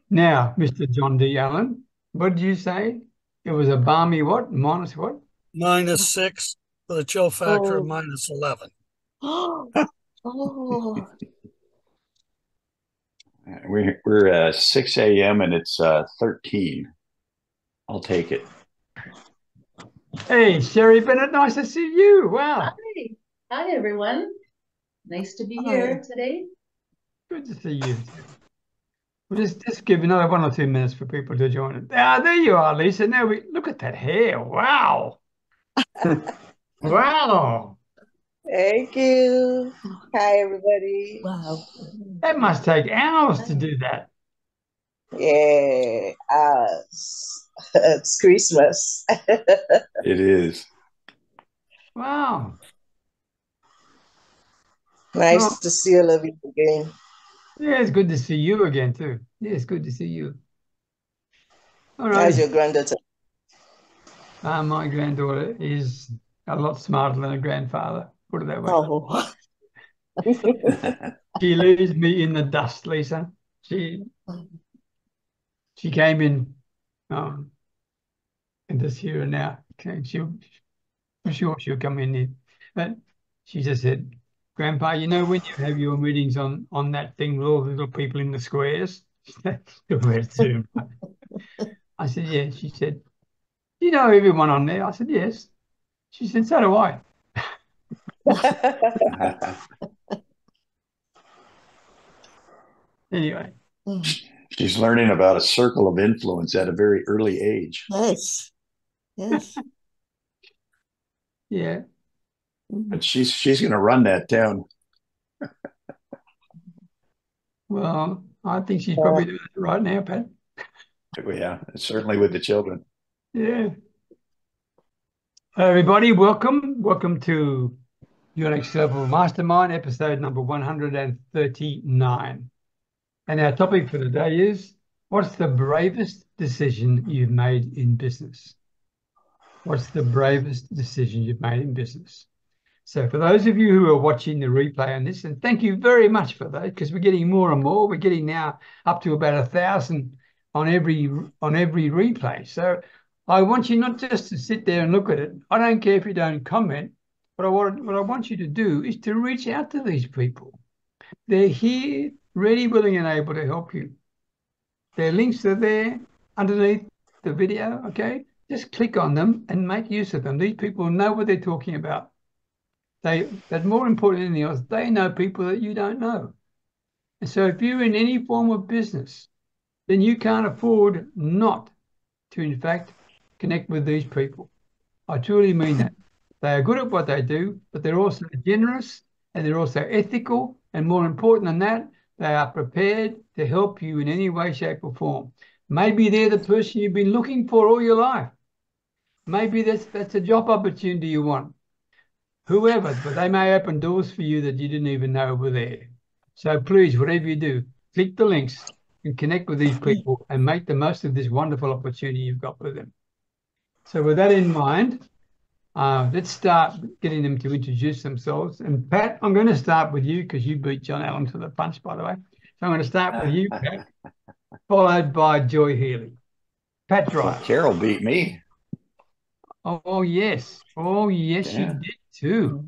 Now, Mr. John D. Allen, what did you say? It was a balmy what? Minus what? -6 with a chill factor of Oh, -11. oh, We're 6 a.m. and it's 13. I'll take it. Hey, Sherry Bennett, nice to see you. Wow, Hi. Hi, everyone. Nice to be hi. here today. good to see you. We'll just give another 1 or 2 minutes for people to join us. Ah, there you are, Lisa. Now we look at that hair. Wow. Wow. Thank you. Hi, everybody. Wow. That must take hours to Hi. do that. Yeah, it's Christmas. It is. Wow. Nice Well, to see all of you again. yeah, it's good to see you again too. Yeah, it's good to see you. All How's righty. your granddaughter? My granddaughter is a lot smarter than her grandfather. Put it that way. Oh, She leaves me in the dust, Lisa. She she came in um in this here and now. Okay, I'm sure she'll come in here. But she just said, Grandpa, you know when you have your meetings on that thing with all the little people in the squares? Squares too. I said, yeah. She said, you know everyone on there? I said, yes. She said, so do I. Anyway, She's learning about a circle of influence at a very early age. yes, yes. yeah. But she's going to run that town. Well, I think she's Uh, probably doing it right now, Pat. Yeah, certainly with the children. Yeah. Hello, everybody. Welcome. Welcome to Your Next Level Mastermind, episode number 139. And our topic for today is, what's the bravest decision you've made in business? What's the bravest decision you've made in business? So for those of you who are watching the replay on this, and thank you very much for that, because we're getting more and more. We're getting now up to about 1,000 on every replay. So I want you not just to sit there and look at it. I don't care if you don't comment. What I want you to do is to reach out to these people. They're here, ready, willing, and able to help you. Their links are there underneath the video. Okay, just click on them and make use of them. These people know what they're talking about. But more important than anything else, they know people that you don't know. And so if you're in any form of business, then you can't afford not to, in fact, connect with these people. I truly mean that. They are good at what they do, but they're also generous and they're also ethical. And more important than that, they are prepared to help you in any way, shape, or form. Maybe they're the person you've been looking for all your life. Maybe that's a job opportunity you want. Whoever, but they may open doors for you that you didn't even know were there. So please, whatever you do, click the links and connect with these people and make the most of this wonderful opportunity you've got with them. So with that in mind, let's start getting them to introduce themselves. And Pat, I'm going to start with you because you beat John Allen to the punch, by the way. So I'm going to start with you, Pat, followed by Joy Healy. Pat Well, Dryer. Carol beat me. Oh, yes. Oh, yes, she Yeah, did too.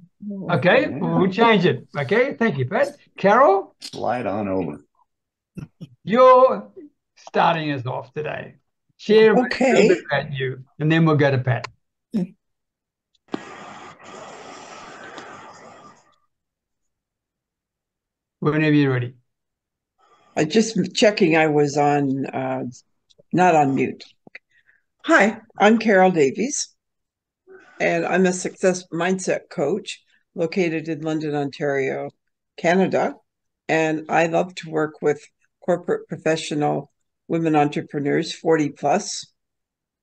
Okay, well, yeah. we'll change it. Okay, thank you, Pat. Carol, Slide on over. you're starting us off today. Share a little bit Okay. about you, and then we'll go to Pat. Whenever you're ready. I just checking I was on not on mute. Hi, I'm Carol Davies, and I'm a success mindset coach located in London, Ontario, Canada. And I love to work with corporate professional women entrepreneurs, 40 plus,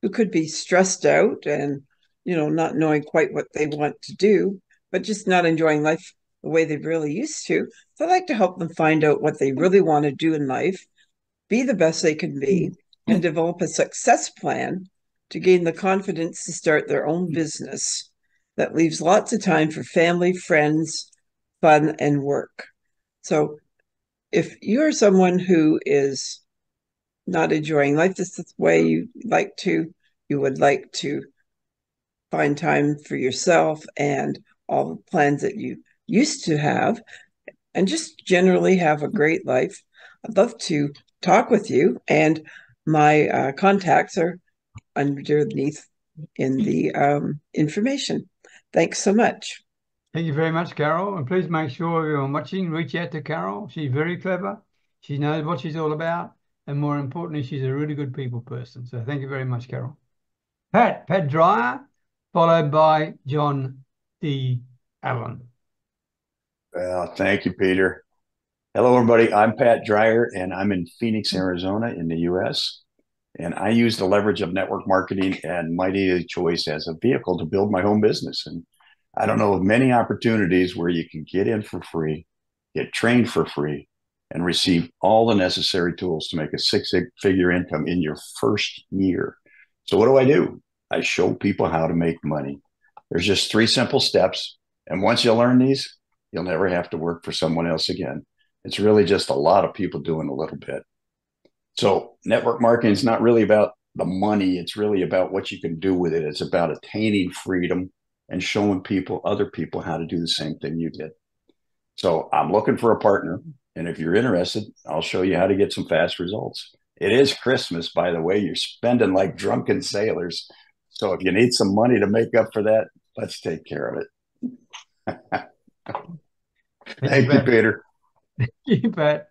who could be stressed out and, not knowing quite what they want to do, but just not enjoying life the way they really used to. So I like to help them find out what they really want to do in life, be the best they can be, and develop a success plan to gain the confidence to start their own business that leaves lots of time for family, friends, fun, and work. So if you're someone who is not enjoying life. This is the way you would like to find time for yourself and all the plans that you used to have, and just generally have a great life. I'd love to talk with you, and my contacts are underneath in the information. Thanks so much. Thank you very much, Carol. And please make sure everyone watching, reach out to Carol. She's very clever. She knows what she's all about. And more importantly, she's a really good people person. So thank you very much, Carol. Pat Dreyer, followed by John D. Allen. Well, thank you, Peter. Hello, everybody. I'm Pat Dreyer, and I'm in Phoenix, Arizona in the U.S. And I use the leverage of network marketing and My Daily Choice as a vehicle to build my home business. And I don't know of many opportunities where you can get in for free, get trained for free, and receive all the necessary tools to make a six-figure income in your first year. So what do? I show people how to make money. There's just 3 simple steps. And once you learn these, you'll never have to work for someone else again. It's really just a lot of people doing a little bit. So network marketing is not really about the money. It's really about what you can do with it. It's about attaining freedom and showing other people how to do the same thing you did. So I'm looking for a partner. And if you're interested, I'll show you how to get some fast results. It is Christmas, by the way. You're spending like drunken sailors. So if you need some money to make up for that, let's take care of it. Thank you, Peter. You bet.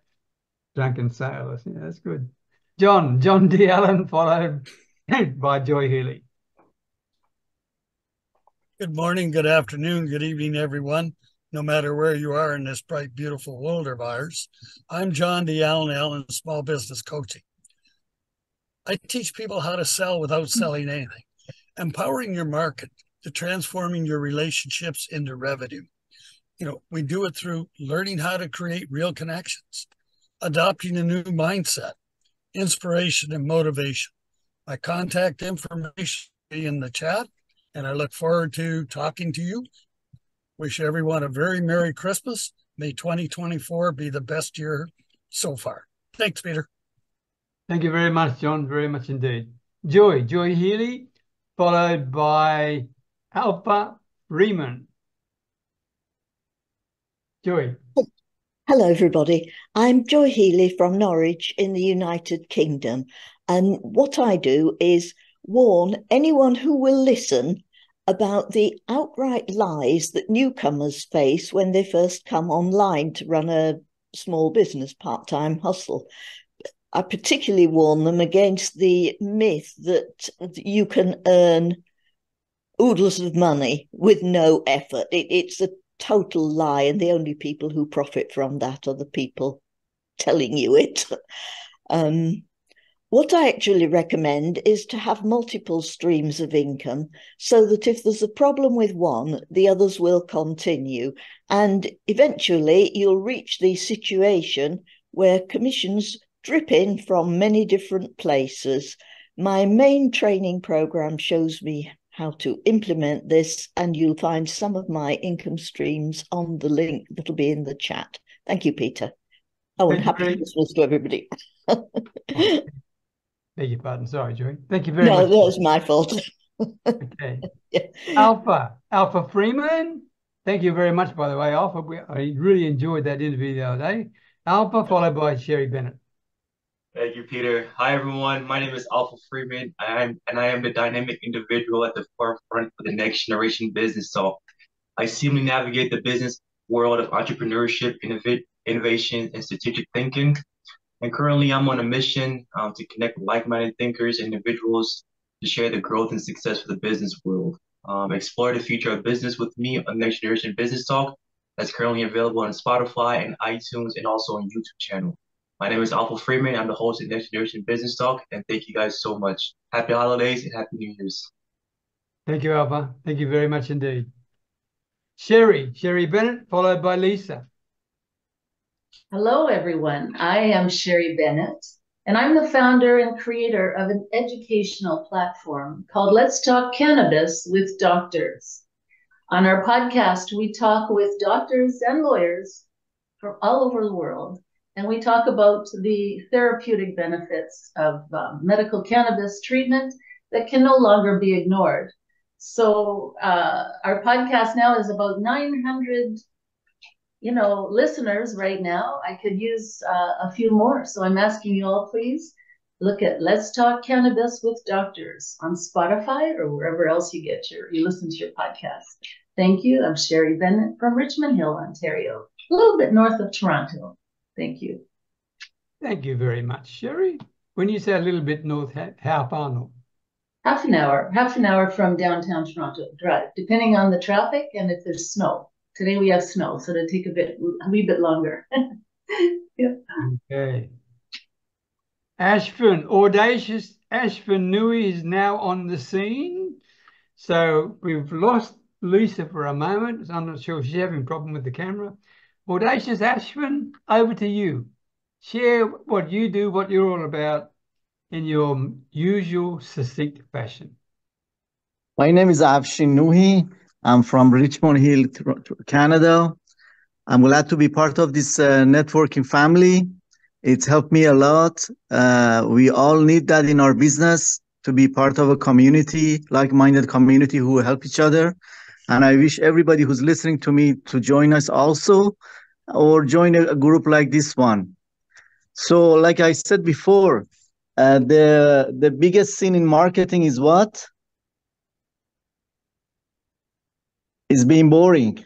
Drunken sailors. Yeah, that's good. John D. Allen, followed by Joy Healy. Good morning, good afternoon, good evening, everyone, no matter where you are in this bright, beautiful world of ours. I'm John D. Allen, Small Business Coaching. I teach people how to sell without selling anything, empowering your market to transforming your relationships into revenue. We do it through learning how to create real connections, adopting a new mindset, inspiration, and motivation. My contact information will be in the chat, and I look forward to talking to you. Wish everyone a very Merry Christmas. May 2024 be the best year so far. Thanks, Peter. Thank you very much, John. Very much indeed. Joy Healy, followed by Alpha Freeman. Joy. Hello, everybody. I'm Joy Healy from Norwich in the United Kingdom. And what I do is warn anyone who will listen about the outright lies that newcomers face when they first come online to run a small business, part-time hustle. I particularly warn them against the myth that you can earn oodles of money with no effort. It's a total lie, and the only people who profit from that are the people telling you it. What I actually recommend is to have multiple streams of income so that if there's a problem with one, the others will continue. And eventually you'll reach the situation where commissions drip in from many different places. My main training program shows me how to implement this, and you'll find some of my income streams on the link that'll be in the chat. Thank you, Peter. Oh, and happy Christmas to everybody. Beg your pardon. Sorry, Joy. Thank you very much. No, that was my fault. Okay. Yeah. Alpha Freeman. Thank you very much, by the way, Alpha. I really enjoyed that interview the other day. Alpha, followed by Sherry Bennett. Thank you, Peter. Hi, everyone. My name is Alpha Freeman. I am the dynamic individual at the forefront for the next generation business. So I seamlessly navigate the business world of entrepreneurship, innovation, and strategic thinking. And currently, I'm on a mission to connect with like-minded thinkers and individuals to share the growth and success of the business world. Explore the future of business with me on Next Generation Business Talk. That's currently available on Spotify and iTunes, and also on YouTube channel. My name is Alpha Freeman. I'm the host of Next Generation Business Talk, and thank you guys so much. Happy holidays and Happy New Year's. Thank you, Alpha. Thank you very much indeed. Sherry Bennett, followed by Lisa. Hello, everyone. I am Sherry Bennett, and I'm the founder and creator of an educational platform called Let's Talk Cannabis with Doctors. On our podcast, we talk with doctors and lawyers from all over the world and we talk about the therapeutic benefits of medical cannabis treatment that can no longer be ignored. So our podcast now is about 900 listeners right now. I could use a few more. So I'm asking you all, please look at Let's Talk Cannabis with Doctors on Spotify or wherever else you listen to your podcast. Thank you. I'm Sherry Bennett from Richmond Hill, Ontario, a little bit north of Toronto. Thank you. Thank you very much, Sherry. When you say a little bit north, how far north? Half an hour from downtown Toronto drive, depending on the traffic and if there's snow. Today we have snow, so it'll take a wee bit longer. Yeah. Okay. Audacious Ashvin Nui is now on the scene. So we've lost Lisa for a moment. I'm not sure if she's having a problem with the camera. Audacious Ashvin, over to you. Share what you do, what you're all about in your usual succinct fashion. My name is Afshin Nuhi. I'm from Richmond Hill, Canada. I'm glad to be part of this networking family. It's helped me a lot. We all need that in our business, to be part of a community, like-minded community who help each other. And I wish everybody who's listening to me to join us also, or join a group like this one. So like I said before, the biggest sin in marketing is what? Is being boring.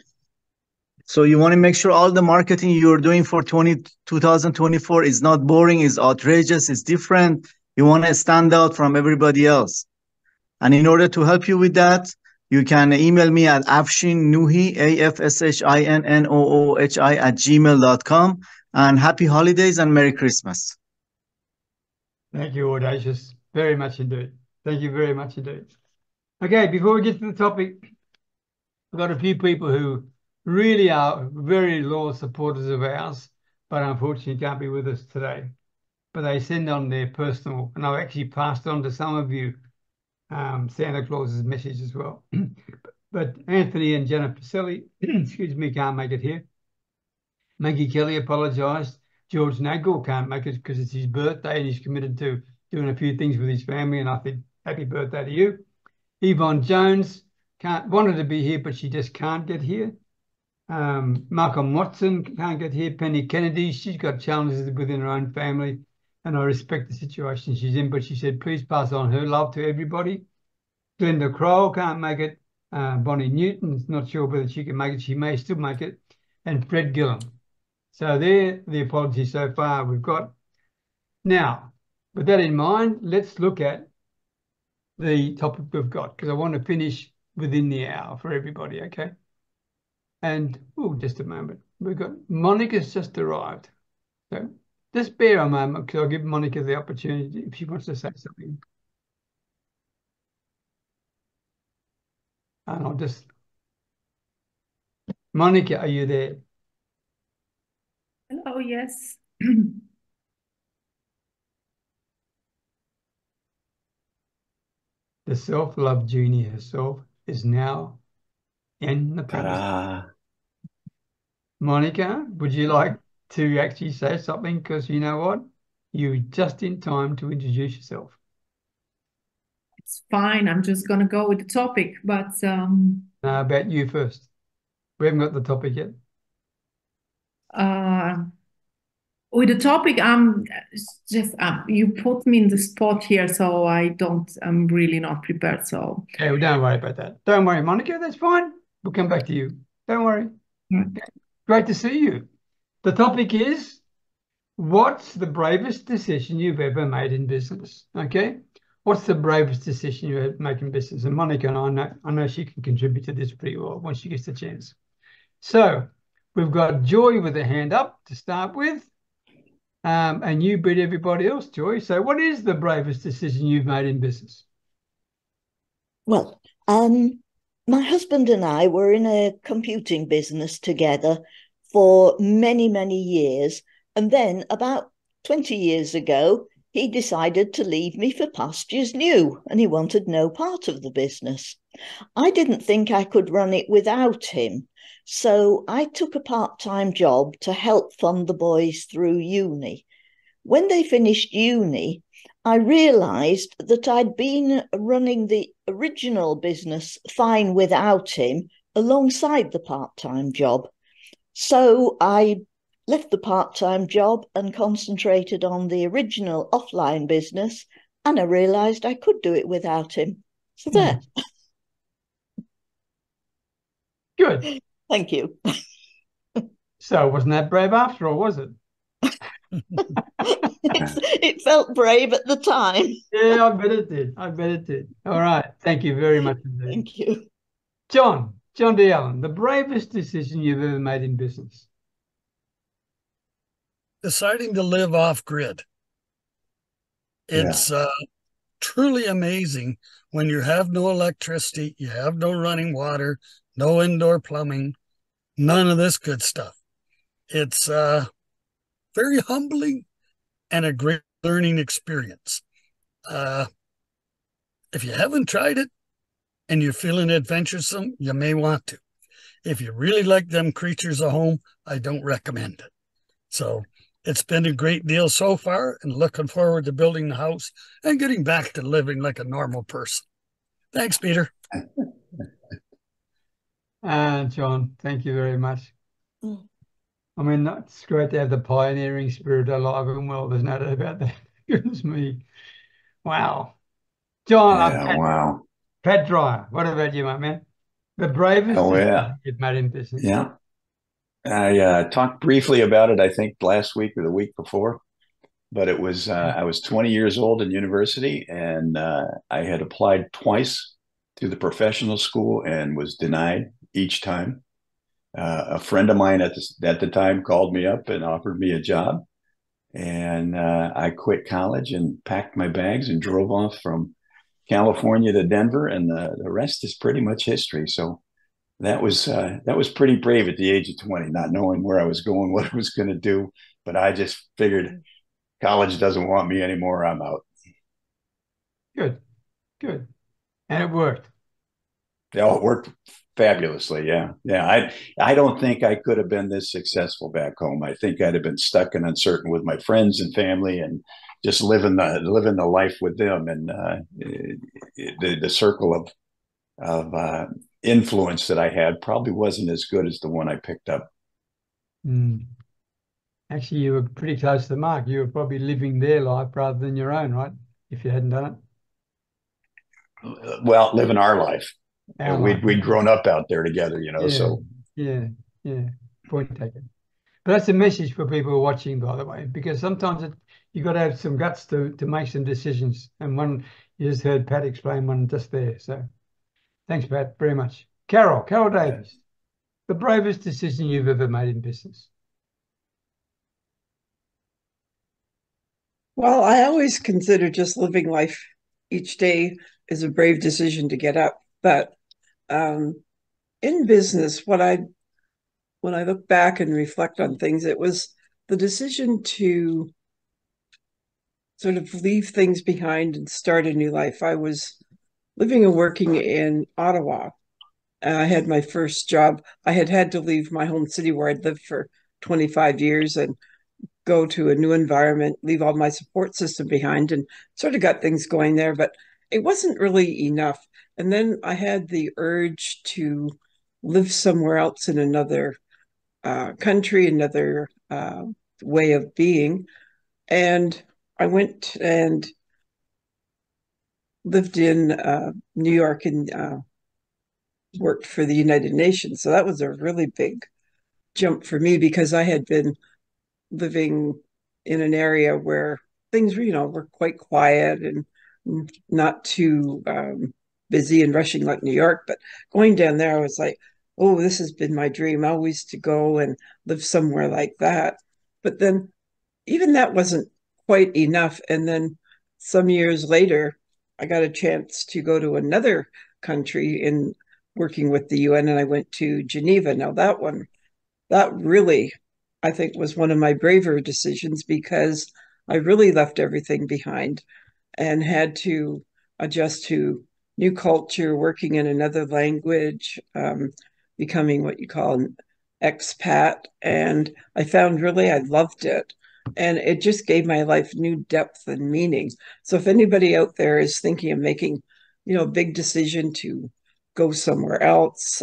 So you want to make sure all the marketing you're doing for 2024 is not boring, is outrageous, is different. You want to stand out from everybody else. And in order to help you with that, you can email me at afshinnoohi, AFSHINNOOHI @gmail.com. And happy holidays and Merry Christmas. Thank you, Audacious. Very much indeed. Thank you very much indeed. Okay, before we get to the topic, we've got a few people who really are very loyal supporters of ours, but unfortunately can't be with us today. But they send on their personal, and I've actually passed on to some of you Santa Claus's message as well. But Anthony and Jennifer Selly, excuse me, can't make it here. Maggie Kelly apologised. George Nagel can't make it because it's his birthday and he's committed to doing a few things with his family, and I think happy birthday to you. Yvonne Jones wanted to be here, but she just can't get here. Malcolm Watson can't get here. Penny Kennedy, she's got challenges within her own family, and I respect the situation she's in, but she said, please pass on her love to everybody. Glenda Crowell can't make it. Bonnie Newton's not sure whether she can make it. She may still make it. And Fred Gillam. So they're the apologies so far we've got. Now, with that in mind, let's look at the topic we've got, because I want to finish within the hour for everybody, okay? And, just a moment. We've got, Monica's just arrived. So just bear a moment, because I'll give Monica the opportunity if she wants to say something. And I'll just... Monica, are you there? Hello, yes. The self-love genie herself is now in the palace. Monica, would you like to actually say something? Because you know what? You're just in time to introduce yourself. It's fine. I'm just going to go with the topic, but... How about you first? We haven't got the topic yet. With the topic, you put me in the spot here, so I'm really not prepared, so... Okay, well, don't worry about that. Don't worry, Monica, that's fine. We'll come back to you. Don't worry. Okay. Great to see you. The topic is, what's the bravest decision you've ever made in business? Okay? What's the bravest decision you ever made in business? And Monica and I know she can contribute to this pretty well once she gets the chance. So we've got Joy with a hand up to start with. And you beat everybody else, Joy. So what is the bravest decision you've made in business? Well, my husband and I were in a computing business together for many, many years. And then about 20 years ago, he decided to leave me for pastures new, and he wanted no part of the business. I didn't think I could run it without him. So I took a part-time job to help fund the boys through uni. When they finished uni, I realised that I'd been running the original business fine without him alongside the part-time job. So I left the part-time job and concentrated on the original offline business, and I realised I could do it without him. So there. Good. Thank you. So wasn't that brave after all, was it? It felt brave at the time. Yeah, I bet it did. I bet it did. All right. Thank you very much indeed. Thank you. John D. Allen, the bravest decision you've ever made in business. Deciding to live off grid. It's truly amazing when you have no electricity, you have no running water, no indoor plumbing, none of this good stuff. It's very humbling and a great learning experience. If you haven't tried it and you're feeling adventuresome, you may want to. If you really like them creatures of home, I don't recommend it. So it's been a great deal so far, and looking forward to building the house and getting back to living like a normal person. Thanks, Peter. John, thank you very much. I mean, it's great to have the pioneering spirit alive and well. There's no doubt about that. Goodness me. Wow. John, wow. Pat Dryer, what about you, my man? The bravest decision you've made in business. Yeah. I talked briefly about it, I think, last week or the week before, but it was, I was 20 years old in university, and I had applied twice to the professional school and was denied each time. A friend of mine at the time called me up and offered me a job, and I quit college and packed my bags and drove off from California to Denver, and the rest is pretty much history. So that was pretty brave at the age of 20, not knowing where I was going, what I was going to do. But I just figured college doesn't want me anymore. I'm out. Good. And it worked. Oh, it worked fabulously. Yeah. I don't think I could have been this successful back home. I think I'd have been stuck and uncertain with my friends and family, and just living the life with them. And the circle of influence that I had probably wasn't as good as the one I picked up. Actually, you were pretty close to the mark. You were probably living their life rather than your own, right? If you hadn't done it. Well, living our life. We'd grown up out there together, you know. So yeah. Point taken. But that's a message for people watching, by the way, because sometimes you've got to have some guts to make some decisions. And one you just heard Pat explain one just there. So thanks, Pat, very much. Carol Davis, the bravest decision you've ever made in business. Well, I always consider just living life each day is a brave decision to get up. But in business, when I look back and reflect on things, it was the decision to sort of leave things behind and start a new life. I was living and working in Ottawa. I had my first job. I had to leave my home city where I'd lived for 25 years and go to a new environment, leave all my support system behind, and sort of got things going there. But it wasn't really enough. And then I had the urge to live somewhere else in another country, another way of being. And I went and lived in New York and worked for the United Nations. So that was a really big jump for me, because I had been living in an area where things were quite quiet and not too busy and rushing like New York. But going down there, I was like, oh, this has been my dream always, to go and live somewhere like that. But then even that wasn't quite enough. And then some years later, I got a chance to go to another country in working with the UN, and I went to Geneva. Now that really, I think, was one of my braver decisions, because I really left everything behind and had to adjust to new culture, working in another language, becoming what you call expat, and I found really I loved it. And it just gave my life new depth and meaning. So if anybody out there is thinking of making, a big decision to go somewhere else,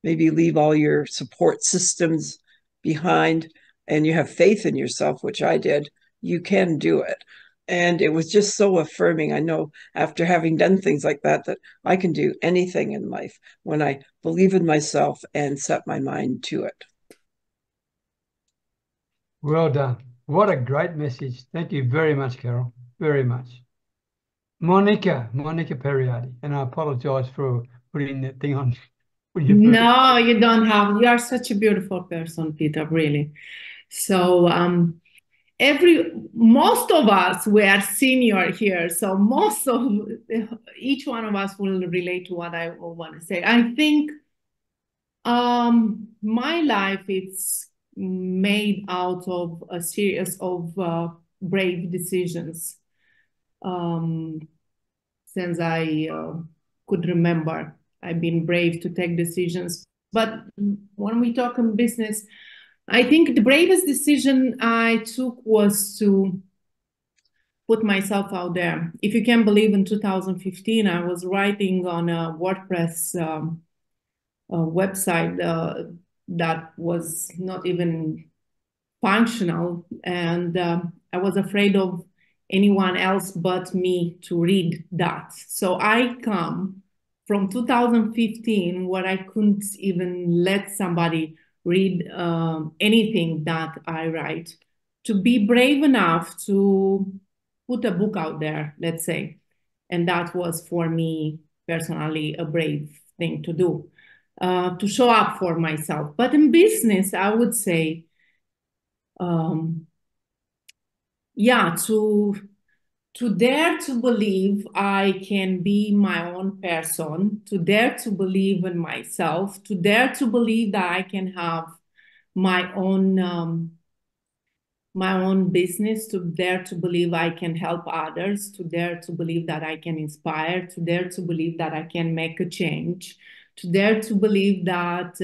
maybe leave all your support systems behind, and you have faith in yourself, which I did, you can do it. And it was just so affirming. I know after having done things like that, that I can do anything in life when I believe in myself and set my mind to it. Well done. What a great message. Thank you very much, Carol. Very much. Monica Perriati, and I apologize for putting that thing on. No, you don't have. You are such a beautiful person, Peter, really. So most of us were senior here, so each one of us will relate to what I want to say. I think my life is made out of a series of brave decisions since I could remember. I've been brave to take decisions. But when we talk in business, I think the bravest decision I took was to put myself out there. If you can believe, in 2015, I was writing on a WordPress website that was not even functional. And I was afraid of anyone else but me to read that. So I come from 2015 where I couldn't even let somebody read anything that I write, to be brave enough to put a book out there, let's say. And that was for me personally a brave thing to do, to show up for myself. But in business, I would say, to dare to believe I can be my own person, to dare to believe in myself, to dare to believe that I can have my own business, to dare to believe I can help others, to dare to believe that I can inspire, to dare to believe that I can make a change, to dare to believe that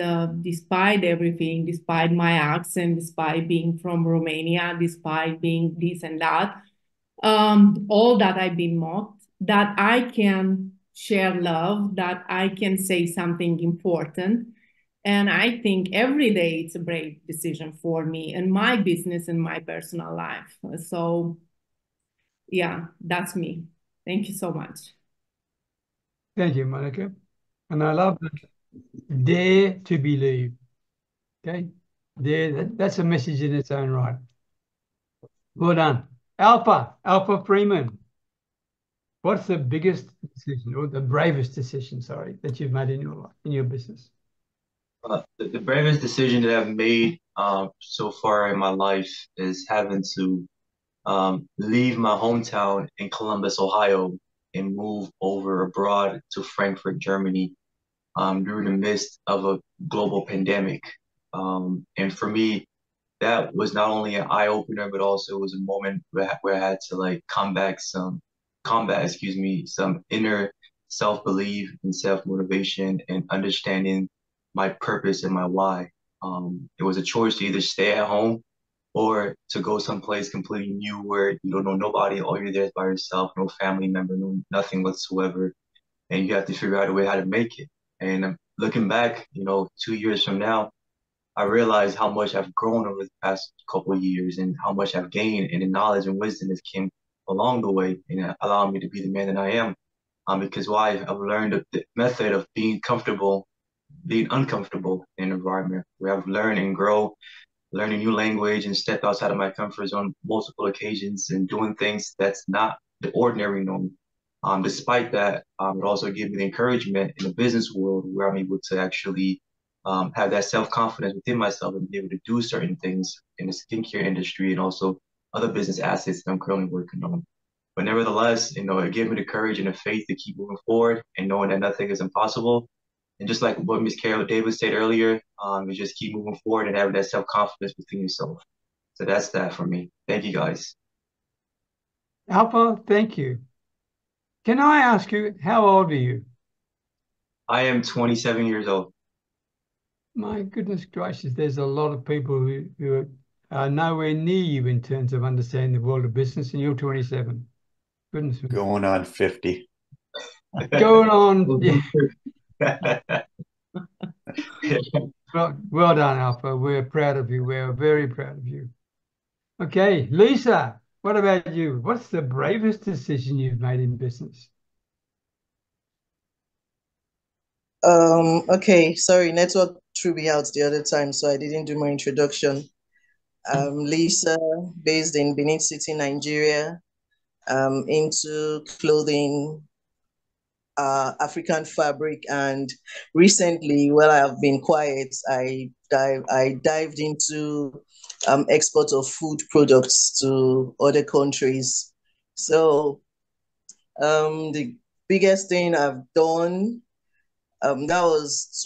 despite everything, despite my accent, despite being from Romania, despite being this and that, all that I've been mocked, that I can share love, that I can say something important. And I think every day it's a brave decision for me in my business and my personal life. So yeah, that's me. Thank you so much. Thank you, Monica. And I love that. Dare to believe. Okay? That's a message in its own right. Well done. Alpha Freeman. What's the biggest decision, or the bravest decision, sorry, that you've made in your life, in your business? The bravest decision that I've made so far in my life is having to leave my hometown in Columbus, Ohio, and move over abroad to Frankfurt, Germany, during the midst of a global pandemic. And for me, that was not only an eye opener, but also it was a moment where I had to like combat some inner self-belief and self-motivation and understanding my purpose and my why. It was a choice to either stay at home or to go someplace completely new where you don't know nobody, all you're there is by yourself, no family member, nothing whatsoever. And you have to figure out a way how to make it. And looking back, 2 years from now, I realized how much I've grown over the past couple of years and how much I've gained and the knowledge and wisdom that came along the way and allowing me to be the man that I am. Because why? I've learned the method of being comfortable, being uncomfortable in an environment where I've learned and grow, learning new language and step outside of my comfort zone multiple occasions and doing things that's not the ordinary norm. Despite that, it also gave me the encouragement in the business world where I'm able to actually have that self-confidence within myself and be able to do certain things in the skincare industry and also other business assets that I'm currently working on. But nevertheless, it gave me the courage and the faith to keep moving forward and knowing that nothing is impossible. And just like what Ms. Carol Davis said earlier, you just keep moving forward and having that self-confidence within yourself. So that's that for me. Thank you, guys. Alpha, thank you. Can I ask you, how old are you? I am 27 years old. My goodness gracious, there's a lot of people who are nowhere near you in terms of understanding the world of business, and you're 27. Goodness me. Going on 50. Going on. Yeah. Well done, Alpha. We're proud of you. We're very proud of you. Okay, Lisa, what about you? What's the bravest decision you've made in business? Okay, sorry, network threw me out the other time, so I didn't do my introduction. Lisa, based in Benin City, Nigeria, into clothing, African fabric, and recently, while I have been quiet, I dived into export of food products to other countries. So the biggest thing I've done, that was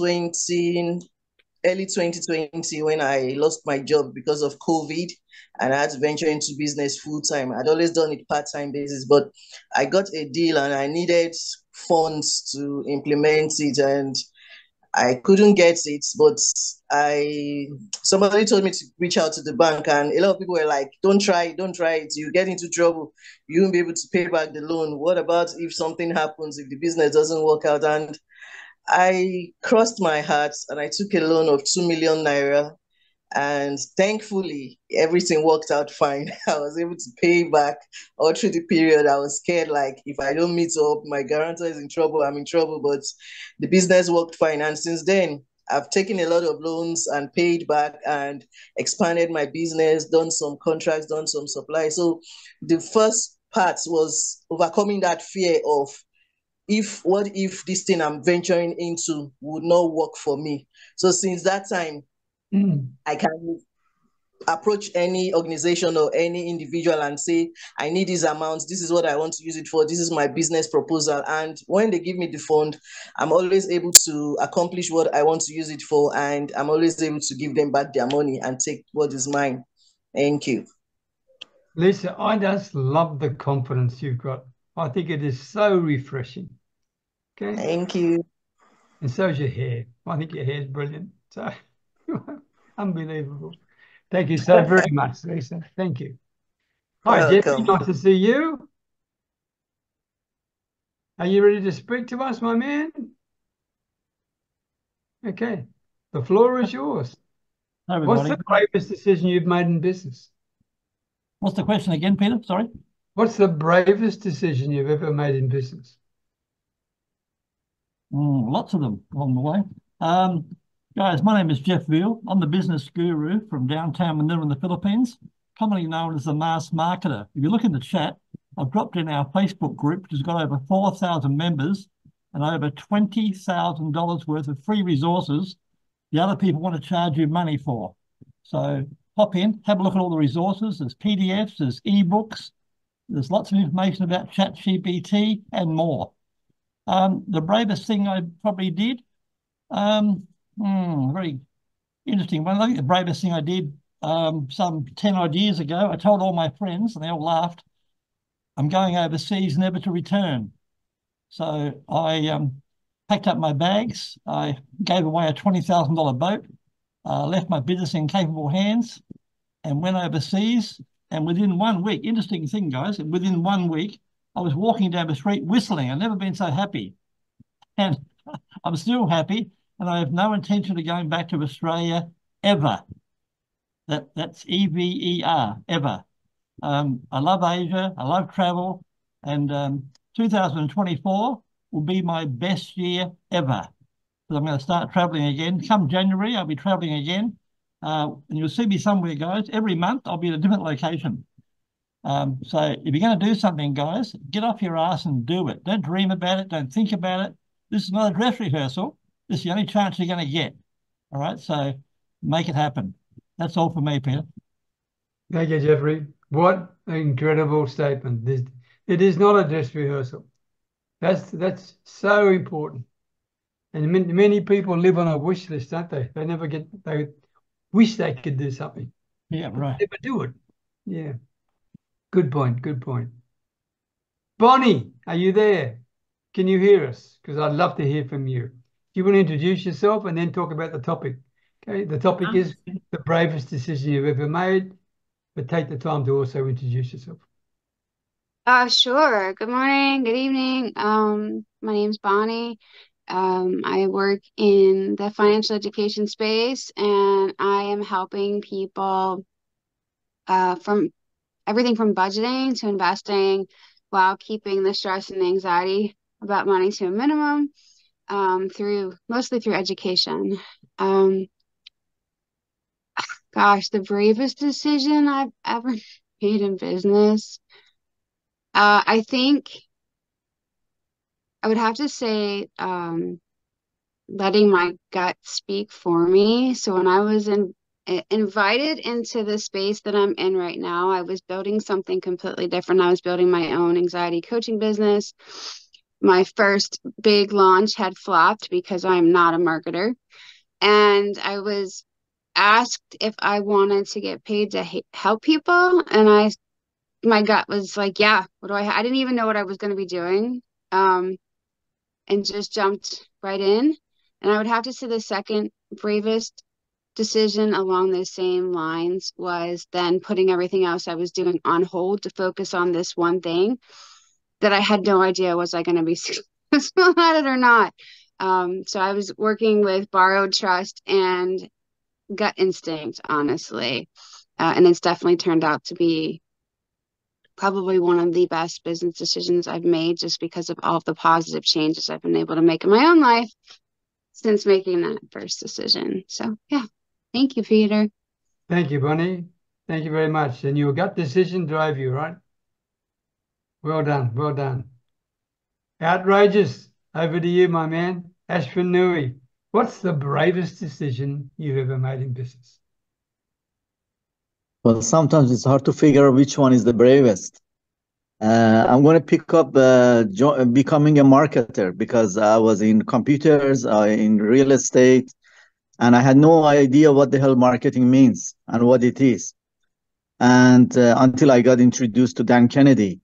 early 2020 when I lost my job because of COVID and I had to venture into business full time. I'd always done it part-time basis, but I got a deal and I needed funds to implement it and I couldn't get it, but somebody told me to reach out to the bank and a lot of people were like, don't try it, you get into trouble, you won't be able to pay back the loan. What about if something happens, if the business doesn't work out? And I crossed my heart and I took a loan of 2 million naira. And thankfully, everything worked out fine. I was able to pay back all through the period. I was scared, like, if I don't meet up, my guarantor is in trouble, I'm in trouble. But the business worked fine. And since then, I've taken a lot of loans and paid back and expanded my business, done some contracts, done some supply. So the first part was overcoming that fear of, what if this thing I'm venturing into would not work for me? So since that time, I can approach any organization or any individual and say, I need these amounts, this is what I want to use it for, this is my business proposal. And when they give me the fund, I'm always able to accomplish what I want to use it for, and I'm always able to give them back their money and take what is mine. Thank you. Lisa, I just love the confidence you've got. I think it is so refreshing. Okay. Thank you. And so is your hair. I think your hair is brilliant. So unbelievable. Thank you so very much, Lisa. Thank you. Hi, Jeffrey. Nice to see you. Are you ready to speak to us, my man? Okay. The floor is yours. Hi, everybody. What's the bravest decision you've made in business? What's the question again, Peter? Sorry. What's the bravest decision you've ever made in business? Lots of them along the way. Guys, my name is Jeff Veale. I'm the business guru from downtown Manila in the Philippines, commonly known as the mass marketer. If you look in the chat, I've dropped in our Facebook group, which has got over 4,000 members and over $20,000 worth of free resources the other people want to charge you money for. So hop in, have a look at all the resources. There's PDFs, there's ebooks, there's lots of information about ChatGPT and more. The bravest thing I probably did, very interesting one. I think the bravest thing I did some 10 odd years ago, I told all my friends and they all laughed, I'm going overseas never to return. So I packed up my bags, I gave away a $20,000 boat, left my business in capable hands and went overseas. And within 1 week, interesting thing, guys, within 1 week, I was walking down the street whistling. I've never been so happy. And I'm still happy. And I have no intention of going back to Australia ever. That's EVER, ever. I love Asia. I love travel. And 2024 will be my best year ever. Because I'm going to start traveling again. Come January, I'll be traveling again. And you'll see me somewhere, guys. Every month, I'll be at a different location. So if you're going to do something, guys, get off your ass and do it. Don't dream about it. Don't think about it. This is not a dress rehearsal. This is the only chance you're going to get. All right. So make it happen. That's all for me, Peter. Thank you, Jeffrey. What an incredible statement. It is not a dress rehearsal. That's so important. And many people live on a wish list, don't they? They wish they could do something. Yeah, right. Never do it. Yeah. Good point. Good point. Bonnie, are you there? Can you hear us? Because I'd love to hear from you. Do you want to introduce yourself and then talk about the topic? Okay, the topic is the bravest decision you've ever made, but take the time to also introduce yourself. Sure. Good morning, good evening. My name's Bonnie. I work in the financial education space, and I am helping people from everything from budgeting to investing while keeping the stress and anxiety about money to a minimum, mostly through education. Gosh, the bravest decision I've ever made in business. I think I would have to say letting my gut speak for me. So when I was invited into the space that I'm in right now, I was building something completely different. I was building my own anxiety coaching business. My first big launch had flopped because I'm not a marketer. And I was asked if I wanted to get paid to help people. And my gut was like, yeah, I didn't even know what I was going to be doing. And just jumped right in. And I would have to say the second bravest decision along those same lines was then putting everything else I was doing on hold to focus on this one thing that I had no idea was I going to be successful at it or not. So I was working with borrowed trust and gut instinct, honestly. And it's definitely turned out to be probably one of the best business decisions I've made, just because of all of the positive changes I've been able to make in my own life since making that first decision. So yeah, thank you, Peter. Thank you, Bonnie. Thank you very much. And your gut decision drove you, right? Well done, well done. Outrageous. Over to you, my man. Ashwin Nui, what's the bravest decision you've ever made in business? Well, sometimes it's hard to figure out which one is the bravest. I'm going to pick up becoming a marketer, because I was in computers, in real estate, and I had no idea what the hell marketing means and what it is. And until I got introduced to Dan Kennedy.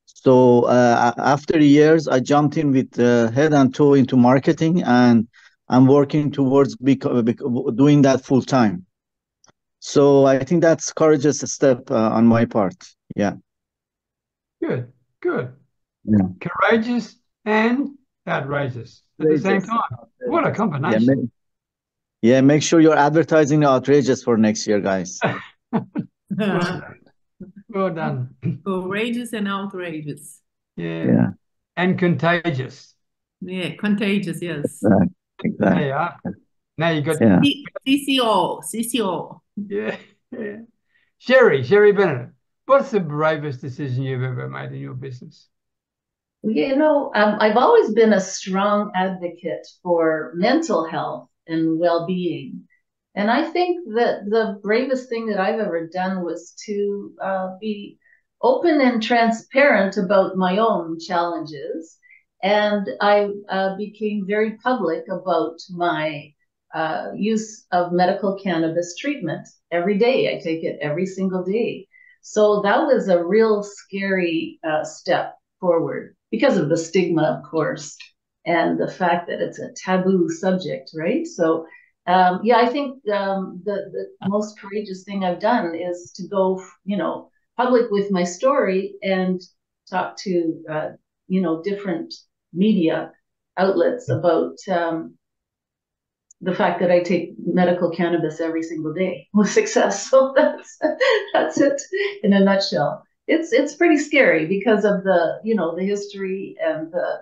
So after years, I jumped in with head and toe into marketing, and I'm working towards doing that full time. So I think that's courageous step on my part. Yeah. Good, good. Yeah. Courageous and outrageous at the same time. What a combination. Yeah, make sure you're advertising outrageous for next year, guys. Well done. Courageous and outrageous. Yeah. And contagious. Yeah, contagious, yes. Exactly. There you are. Now you got CCO. Yeah. Sherry Bennett, what's the bravest decision you've ever made in your business? I've always been a strong advocate for mental health and well-being. And I think that the bravest thing that I've ever done was to be open and transparent about my own challenges. And I became very public about my use of medical cannabis treatment every day. I take it every single day. So that was a real scary step forward because of the stigma, of course, and the fact that it's a taboo subject, right? So I think the most courageous thing I've done is to go, public with my story and talk to, different media outlets about the fact that I take medical cannabis every single day with success. So that's it in a nutshell. It's pretty scary because of the history and the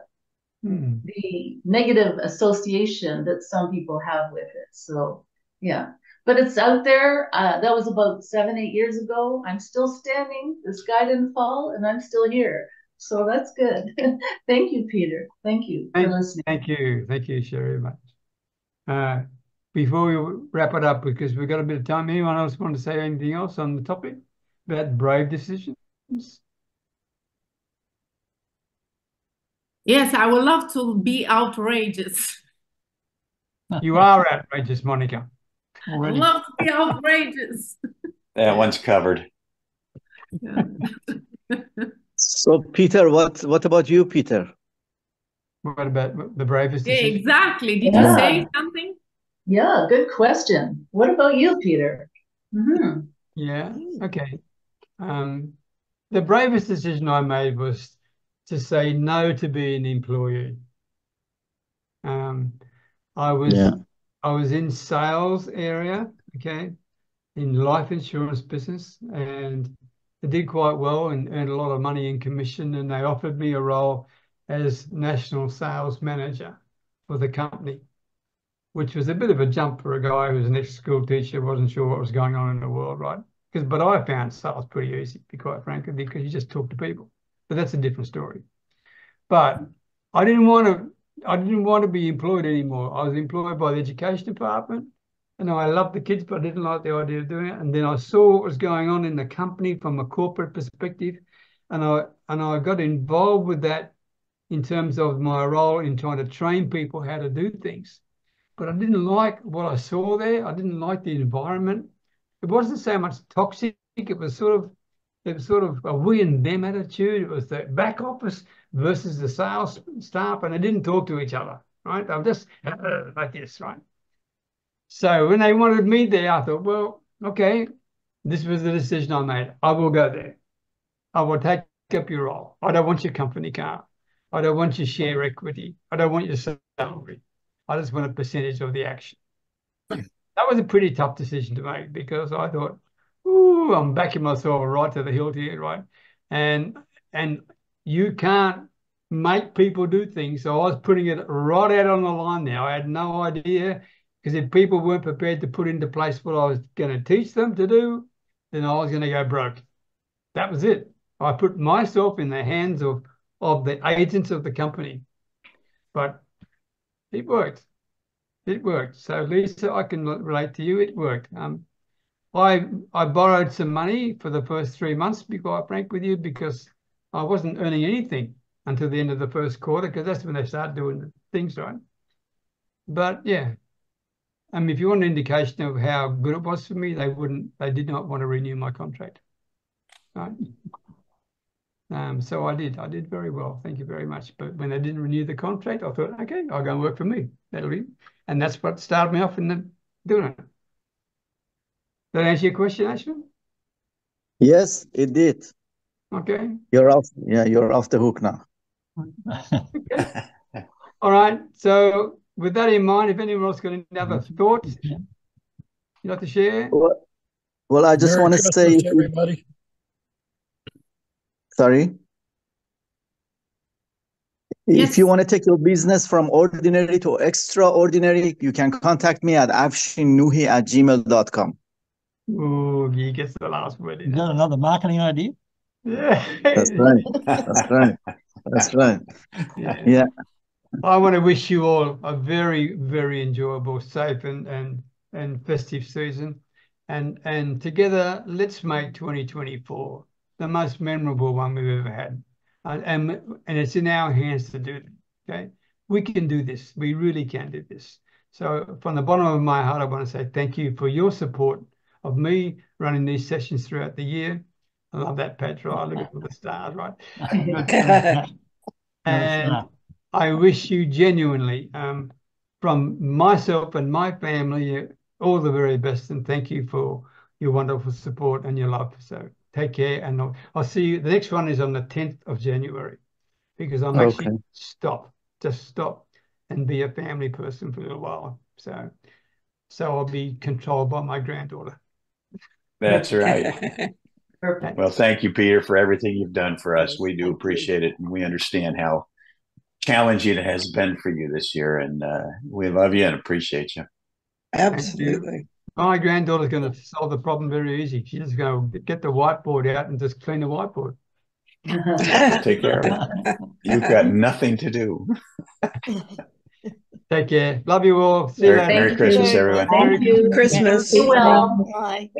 negative association that some people have with it. So yeah, but it's out there. That was about 7-8 years ago. I'm still standing. The sky didn't fall, and I'm still here. So that's good. Thank you, Peter. Thank you for listening. Thank you, Sherry, much. Before we wrap it up, because we've got a bit of time, anyone else want to say anything else on the topic about brave decisions? Yes, I would love to be outrageous. You are outrageous, Monica. Already. I love to be outrageous. That one's covered. So, Peter, what about you, Peter? What about the bravest Yeah, decision? exactly. Did you say something? Yeah, good question. What about you, Peter? Mm-hmm. Yeah, okay. The bravest decision I made was to say no to be an employee. I was in sales area, okay, in life insurance business, and I did quite well and earned a lot of money in commission, and they offered me a role as national sales manager for the company, which was a bit of a jump for a guy who was an ex-school teacher, wasn't sure what was going on in the world, right? But I found sales pretty easy, to be quite frank, because you just talk to people. But that's a different story. But I didn't want to be employed anymore. I was employed by the education department, and I loved the kids, but I didn't like the idea of doing it. And then I saw what was going on in the company from a corporate perspective, and I got involved with that in terms of my role in trying to train people how to do things. But I didn't like what I saw there. I didn't like the environment. It wasn't so much toxic. It was sort of a we and them attitude. It was the back office versus the sales staff, and they didn't talk to each other, right? They were just like this, right? So when they wanted me there, I thought, well, okay, this was the decision I made. I will go there. I will take up your role. I don't want your company car. I don't want your share equity. I don't want your salary. I just want a percentage of the action. That was a pretty tough decision to make, because I thought, ooh, I'm backing myself right to the hilt here, right? And you can't make people do things. So I was putting it right out on the line there. I had no idea, because if people weren't prepared to put into place what I was going to teach them to do, then I was going to go broke. That was it. I put myself in the hands of the agents of the company. But it worked. It worked. So Lisa, I can relate to you. It worked. I borrowed some money for the first 3 months, to be quite frank with you, because I wasn't earning anything until the end of the first quarter, because that's when they start doing the things, right? But yeah, if you want an indication of how good it was for me, they did not want to renew my contract. Right? So I did very well. Thank you very much. But when they didn't renew the contract, I thought, okay, I'll go and work for me. That'll be, and that's what started me off in doing it. Did that answer your question, Ashwin? Yes, it did. Okay. You're off. Yeah, you're off the hook now. Okay. All right. So with that in mind, if anyone else got any other thoughts you'd like to share? Well, I just want to say, everybody. Sorry. Yes. If you want to take your business from ordinary to extraordinary, you can contact me at avshinnuhi@gmail.com. Oh, he gets the last word. Is that another marketing idea? Yeah. That's right. That's right. That's right. Yeah. I want to wish you all a very, very enjoyable, safe and festive season. And together, let's make 2024 the most memorable one we've ever had. And it's in our hands to do it, okay? We can do this. We really can do this. So from the bottom of my heart, I want to say thank you for your support of me running these sessions throughout the year. I love that, Petra. Look at all the stars, right? And I wish you genuinely, from myself and my family, all the very best, and thank you for your wonderful support and your love. So take care, and I'll see you. The next one is on the 10th of January, because I'm actually just stop and be a family person for a little while. So I'll be controlled by my granddaughter. That's right. Perfect. Well, thank you, Peter, for everything you've done for us. We do appreciate it, and we understand how challenging it has been for you this year, and we love you and appreciate you. Absolutely. My granddaughter's going to solve the problem very easy. She's just going to get the whiteboard out and just clean the whiteboard. Take care of it. You've got nothing to do. Take care. Love you all. See you later. Merry Christmas, everyone. Thank you. Christmas. Be well. Bye.